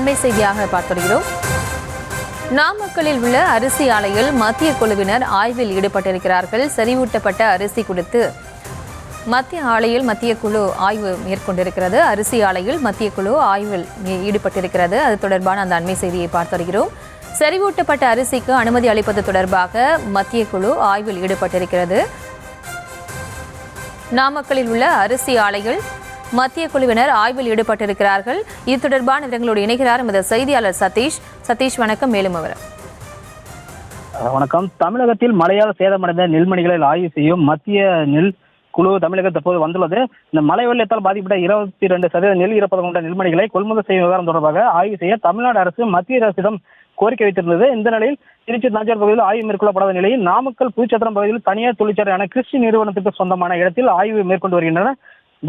அண்மை செய்தியாக பார்த்திருக்கிறோம். நாமக்கலில் உள்ள அரிசி ஆலையில் மத்திய குழுவினர் ஆய்வில் ஈடுபட்டிருக்கிறார்கள். செறிவூட்டப்பட்ட அரிசி குறித்து மத்திய குழு ஆய்வு மேற்கொண்டிருக்கிறது. அரிசி ஆலையில் மத்திய குழு ஆய்வில் ஈடுபட்டிருக்கிறது. அது தொடர்பான அந்த அண்மை செய்தியை பார்த்திருக்கிறோம். செறிவூட்டப்பட்ட அரிசிக்கு அனுமதி அளிப்பது தொடர்பாக மத்திய குழு ஆய்வில் ஈடுபட்டிருக்கிறது. நாமக்கலில் உள்ள அரிசி ஆலையில் மத்திய குழுவினர் ஆய்வில் ஈடுபட்டிருக்கிறார்கள். இது தொடர்பான விவரங்களோடு இணைகிறார் எமது செய்தியாளர் சதீஷ். சதீஷ், வணக்கம். மேலும் விவரம். வணக்கம். தமிழகத்தில் மழையால் சேதமடைந்த நெல்மணிகளை ஆய்வு செய்யும் மத்திய நெல் குழு தமிழகம் தற்போது வந்துள்ளது. இந்த மழை வெள்ளத்தால் பாதிப்பட்ட 22% நெல் ஈரப்பதம் கொண்ட நெல்மணிகளை கொள்முதல் செய்யும் விவகாரம் தொடர்பாக ஆய்வு செய்ய தமிழ்நாடு அரசு மத்திய அரசிடம் கோரிக்கை வைத்திருந்தது. இந்த நிலையில் திருச்சி நாஞ்சார் பகுதியில் ஆய்வு மேற்கொள்ளப்படாத நிலையில் நாமக்கல் புதுச்சத்திரம் பகுதியில் தனியார் தொழிற்சாலையான கிறிஸ்டி நிறுவனத்திற்கு சொந்தமான இடத்தில் ஆய்வு மேற்கொண்டு வருகின்றன.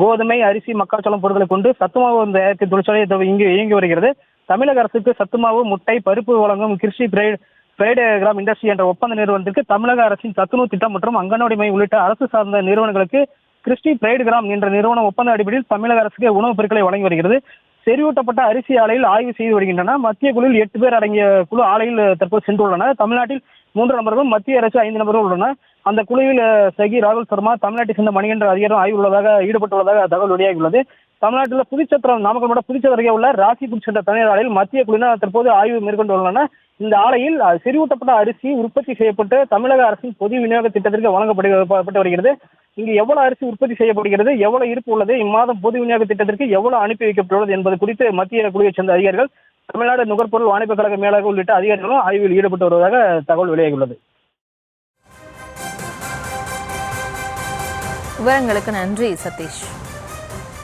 கோதுமை, அரிசி, மக்காச்சோளம் பொருட்களை கொண்டு சத்துமாவு தயாரிக்கும் தொழிற்சாலை இயங்கி வருகிறது. தமிழக அரசுக்கு சத்துமாவு, முட்டை, பருப்பு வழங்கும் கிறிஸ்டி பிரைட் கிராம் இண்டஸ்ட்ரி என்ற ஒப்பந்த நிறுவனத்திற்கு தமிழக அரசின் சத்துணவு திட்டம் மற்றும் அங்கன்வாடி மையம் உள்ளிட்ட அரசு சார்ந்த நிறுவனங்களுக்கு கிறிஸ்டி பிரைட் கிராம் என்ற நிறுவனம் ஒப்பந்த அடிப்படையில் தமிழக அரசுக்கு உணவுப் பொருட்களை வழங்கி வருகிறது. செறிவூட்டப்பட்ட அரிசி ஆலையில் ஆய்வு செய்து வருகின்றன. மத்திய குழுவில் 8 பேர் அடங்கிய குழு ஆலையில் தற்போது சென்றுள்ளனர். தமிழ்நாட்டில் 3 நபர்களும், மத்திய அரசு 5 நபர்கள் உள்ளனர். அந்த குழுவில் சகி ராகுல் சர்மா, தமிழ்நாட்டை சேர்ந்த மணிகண்ட அதிகாரம் ஆய்வு ஈடுபட்டுள்ளதாக தகவல் வெளியாகியுள்ளது. தமிழ்நாட்டில் புதுச்சத்திரம், நாமக்கல் மாவட்டம் புதுச்சத்திரம் அருகே உள்ள ராசிபுரம் என்ற தனியார் ஆலையில் மத்திய குழுவினர் தற்போது ஆய்வு மேற்கொண்டு உள்ளனர். இந்த ஆலையில் செறிவூட்டப்பட்ட அரிசி உற்பத்தி செய்யப்பட்டு தமிழக அரசின் பொது விநியோக திட்டத்திற்கு வழங்கப்பட்டு வருகிறது. இங்கு எவ்வளவு அரிசி உற்பத்தி செய்யப்படுகிறது, எவ்வளவு இருப்பு உள்ளது, இம்மாதம் பொது விநியோக திட்டத்திற்கு எவ்வளவு அனுப்பி வைக்கப்பட்டுள்ளது என்பது குறித்து மத்திய குழுவைச் சேர்ந்த அதிகாரிகள், தமிழ்நாடு நுகர்பொருள் வாணிப கழக மேலாளர்கள் உள்ளிட்ட அதிகாரிகளும் ஆய்வில் ஈடுபட்டு வருவதாக தகவல் வெளியாகியுள்ளது. விவரங்களுக்கு நன்றி சதீஷ்.